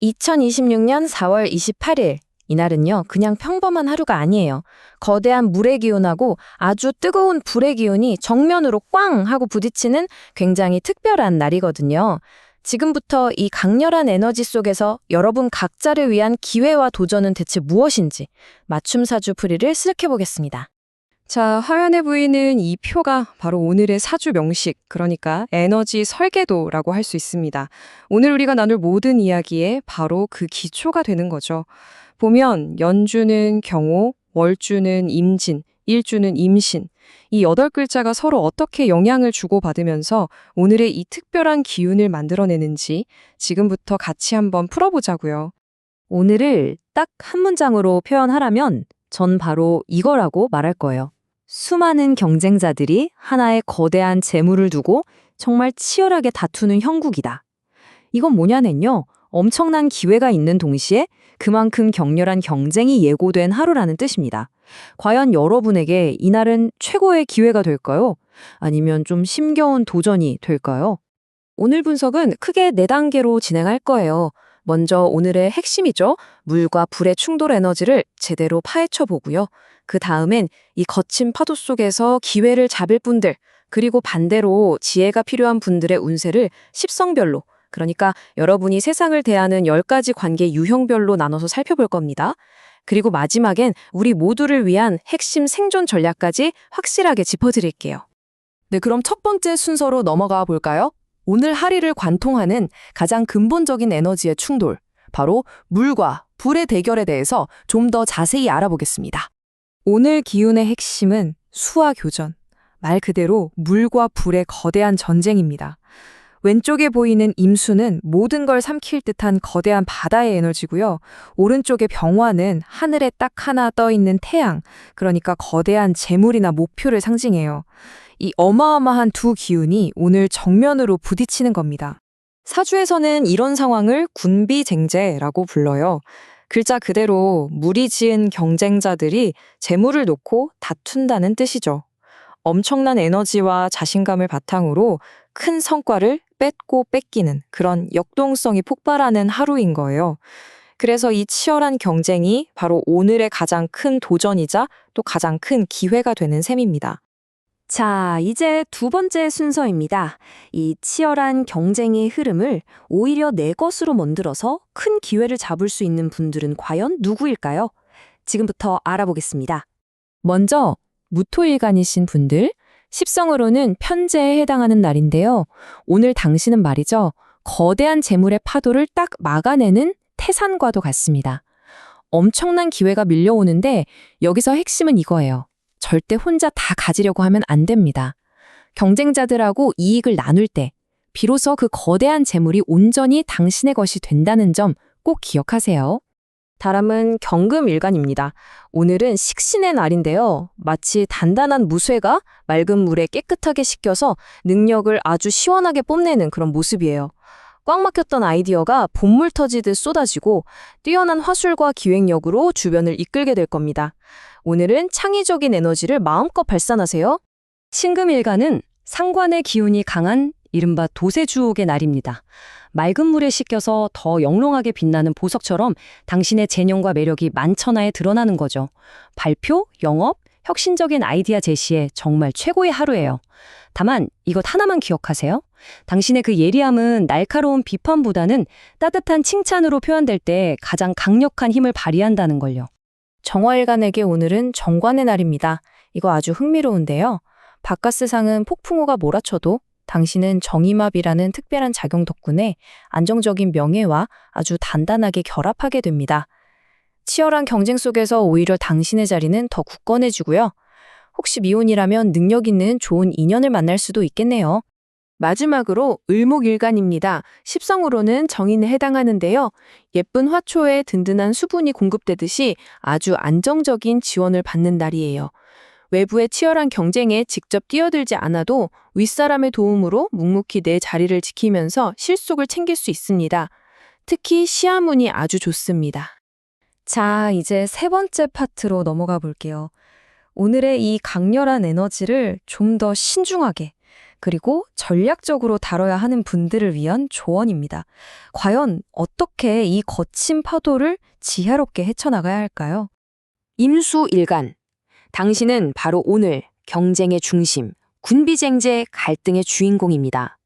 2026년 4월 28일. 이날은요, 그냥 평범한 하루가 아니에요. 거대한 물의 기운하고 아주 뜨거운 불의 기운이 정면으로 꽝 하고 부딪히는 굉장히 특별한 날이거든요. 지금부터 이 강렬한 에너지 속에서 여러분 각자를 위한 기회와 도전은 대체 무엇인지 맞춤 사주 풀이를 시작해보겠습니다. 자, 화면에 보이는 이 표가 바로 오늘의 사주 명식, 그러니까 에너지 설계도라고 할 수 있습니다. 오늘 우리가 나눌 모든 이야기에 바로 그 기초가 되는 거죠. 보면 연주는 경호, 월주는 임진, 일주는 임신. 이 8글자가 서로 어떻게 영향을 주고받으면서 오늘의 이 특별한 기운을 만들어내는지 지금부터 같이 한번 풀어보자고요. 오늘을 딱 한 문장으로 표현하라면 전 바로 이거라고 말할 거예요. 수많은 경쟁자들이 하나의 거대한 재물을 두고 정말 치열하게 다투는 형국이다. 이건 뭐냐면요. 엄청난 기회가 있는 동시에 그만큼 격렬한 경쟁이 예고된 하루라는 뜻입니다. 과연 여러분에게 이날은 최고의 기회가 될까요? 아니면 좀 심겨운 도전이 될까요? 오늘 분석은 크게 4단계로 진행할 거예요. 먼저 오늘의 핵심이죠. 물과 불의 충돌 에너지를 제대로 파헤쳐 보고요. 그 다음엔 이 거친 파도 속에서 기회를 잡을 분들, 그리고 반대로 지혜가 필요한 분들의 운세를 십성별로, 그러니까 여러분이 세상을 대하는 10가지 관계 유형별로 나눠서 살펴볼 겁니다. 그리고 마지막엔 우리 모두를 위한 핵심 생존 전략까지 확실하게 짚어드릴게요. 네, 그럼 첫 번째 순서로 넘어가 볼까요? 오늘 하리를 관통하는 가장 근본적인 에너지의 충돌, 바로 물과 불의 대결에 대해서 좀 더 자세히 알아보겠습니다. 오늘 기운의 핵심은 수와 교전, 말 그대로 물과 불의 거대한 전쟁입니다. 왼쪽에 보이는 임수는 모든 걸 삼킬 듯한 거대한 바다의 에너지고요. 오른쪽의 병화는 하늘에 딱 하나 떠 있는 태양, 그러니까 거대한 재물이나 목표를 상징해요. 이 어마어마한 두 기운이 오늘 정면으로 부딪히는 겁니다. 사주에서는 이런 상황을 군비쟁제라고 불러요. 글자 그대로 무리지은 경쟁자들이 재물을 놓고 다툰다는 뜻이죠. 엄청난 에너지와 자신감을 바탕으로 큰 성과를 뺏고 뺏기는 그런 역동성이 폭발하는 하루인 거예요. 그래서 이 치열한 경쟁이 바로 오늘의 가장 큰 도전이자 또 가장 큰 기회가 되는 셈입니다. 자, 이제 두 번째 순서입니다. 이 치열한 경쟁의 흐름을 오히려 내 것으로 만들어서 큰 기회를 잡을 수 있는 분들은 과연 누구일까요? 지금부터 알아보겠습니다. 먼저 무토일간이신 분들, 십성으로는 편재에 해당하는 날인데요. 오늘 당신은 말이죠. 거대한 재물의 파도를 딱 막아내는 태산과도 같습니다. 엄청난 기회가 밀려오는데 여기서 핵심은 이거예요. 절대 혼자 다 가지려고 하면 안 됩니다. 경쟁자들하고 이익을 나눌 때 비로소 그 거대한 재물이 온전히 당신의 것이 된다는 점 꼭 기억하세요. 다음은 경금일간입니다. 오늘은 식신의 날인데요. 마치 단단한 무쇠가 맑은 물에 깨끗하게 씻겨서 능력을 아주 시원하게 뽐내는 그런 모습이에요. 꽉 막혔던 아이디어가 본물 터지듯 쏟아지고 뛰어난 화술과 기획력으로 주변을 이끌게 될 겁니다. 오늘은 창의적인 에너지를 마음껏 발산하세요. 신금일간은 상관의 기운이 강한 이른바 도세주옥의 날입니다. 맑은 물에 씻겨서 더 영롱하게 빛나는 보석처럼 당신의 재능과 매력이 만천하에 드러나는 거죠. 발표, 영업, 혁신적인 아이디어 제시에 정말 최고의 하루예요. 다만 이것 하나만 기억하세요. 당신의 그 예리함은 날카로운 비판보다는 따뜻한 칭찬으로 표현될 때 가장 강력한 힘을 발휘한다는 걸요. 정화일간에게 오늘은 정관의 날입니다. 이거 아주 흥미로운데요. 바깥 세상은 폭풍우가 몰아쳐도 당신은 정임합이라는 특별한 작용 덕분에 안정적인 명예와 아주 단단하게 결합하게 됩니다. 치열한 경쟁 속에서 오히려 당신의 자리는 더 굳건해지고요. 혹시 미혼이라면 능력 있는 좋은 인연을 만날 수도 있겠네요. 마지막으로 을목일간입니다. 십성으로는 정인에 해당하는데요. 예쁜 화초에 든든한 수분이 공급되듯이 아주 안정적인 지원을 받는 날이에요. 외부의 치열한 경쟁에 직접 뛰어들지 않아도 윗사람의 도움으로 묵묵히 내 자리를 지키면서 실속을 챙길 수 있습니다. 특히 시아문이 아주 좋습니다. 자, 이제 세 번째 파트로 넘어가 볼게요. 오늘의 이 강렬한 에너지를 좀 더 신중하게, 그리고 전략적으로 다뤄야 하는 분들을 위한 조언입니다. 과연 어떻게 이 거친 파도를 지혜롭게 헤쳐나가야 할까요? 임수일간. 당신은 바로 오늘 경쟁의 중심, 군비쟁제 갈등의 주인공입니다.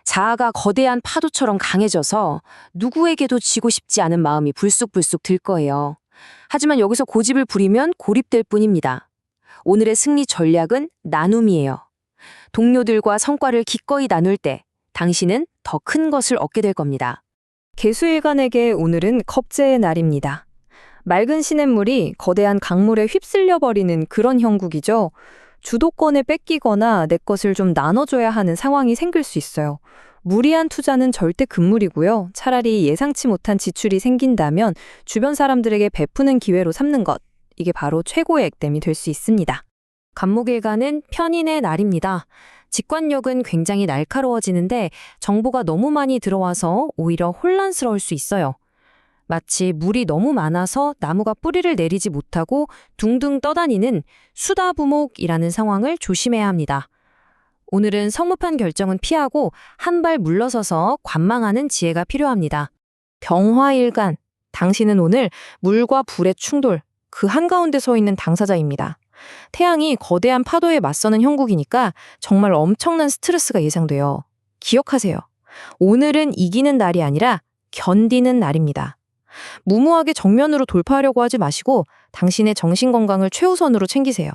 자아가 거대한 파도처럼 강해져서 누구에게도 지고 싶지 않은 마음이 불쑥불쑥 들 거예요. 하지만 여기서 고집을 부리면 고립될 뿐입니다. 오늘의 승리 전략은 나눔이에요. 동료들과 성과를 기꺼이 나눌 때 당신은 더 큰 것을 얻게 될 겁니다. 개수일간에게 오늘은 겁제의 날입니다. 맑은 시냇물이 거대한 강물에 휩쓸려 버리는 그런 형국이죠. 주도권을 뺏기거나 내 것을 좀 나눠줘야 하는 상황이 생길 수 있어요. 무리한 투자는 절대 금물이고요. 차라리 예상치 못한 지출이 생긴다면 주변 사람들에게 베푸는 기회로 삼는 것. 이게 바로 최고의 액땜이 될 수 있습니다. 간목일간은 편인의 날입니다. 직관력은 굉장히 날카로워지는데 정보가 너무 많이 들어와서 오히려 혼란스러울 수 있어요. 마치 물이 너무 많아서 나무가 뿌리를 내리지 못하고 둥둥 떠다니는 수다부목이라는 상황을 조심해야 합니다. 오늘은 성급한 결정은 피하고 한 발 물러서서 관망하는 지혜가 필요합니다. 병화일간, 당신은 오늘 물과 불의 충돌, 그 한가운데 서 있는 당사자입니다. 태양이 거대한 파도에 맞서는 형국이니까 정말 엄청난 스트레스가 예상돼요. 기억하세요. 오늘은 이기는 날이 아니라 견디는 날입니다. 무모하게 정면으로 돌파하려고 하지 마시고 당신의 정신 건강을 최우선으로 챙기세요.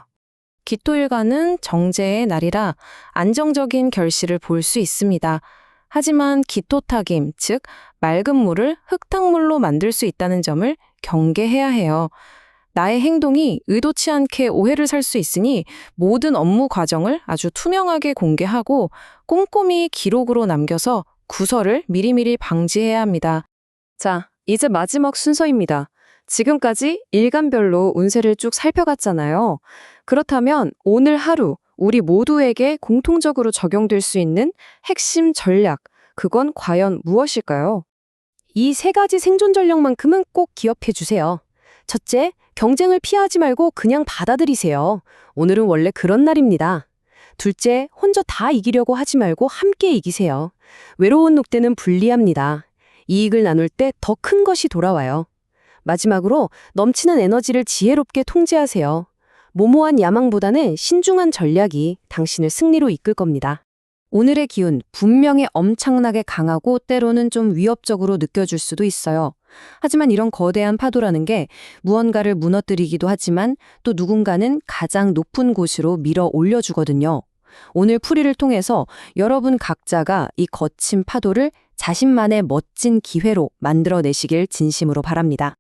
기토일간은 정제의 날이라 안정적인 결실을 볼 수 있습니다. 하지만 기토타김, 즉 맑은 물을 흙탕물로 만들 수 있다는 점을 경계해야 해요. 나의 행동이 의도치 않게 오해를 살 수 있으니 모든 업무 과정을 아주 투명하게 공개하고 꼼꼼히 기록으로 남겨서 구설을 미리미리 방지해야 합니다. 자, 이제 마지막 순서입니다. 지금까지 일간별로 운세를 쭉 살펴갔잖아요. 그렇다면 오늘 하루 우리 모두에게 공통적으로 적용될 수 있는 핵심 전략, 그건 과연 무엇일까요? 이 세 가지 생존 전략만큼은 꼭 기억해 주세요. 첫째, 경쟁을 피하지 말고 그냥 받아들이세요. 오늘은 원래 그런 날입니다. 둘째, 혼자 다 이기려고 하지 말고 함께 이기세요. 외로운 늑대는 불리합니다. 이익을 나눌 때 더 큰 것이 돌아와요. 마지막으로 넘치는 에너지를 지혜롭게 통제하세요. 모모한 야망보다는 신중한 전략이 당신을 승리로 이끌 겁니다. 오늘의 기운 분명히 엄청나게 강하고 때로는 좀 위협적으로 느껴질 수도 있어요. 하지만 이런 거대한 파도라는 게 무언가를 무너뜨리기도 하지만 또 누군가는 가장 높은 곳으로 밀어 올려주거든요. 오늘 풀이를 통해서 여러분 각자가 이 거친 파도를 자신만의 멋진 기회로 만들어내시길 진심으로 바랍니다.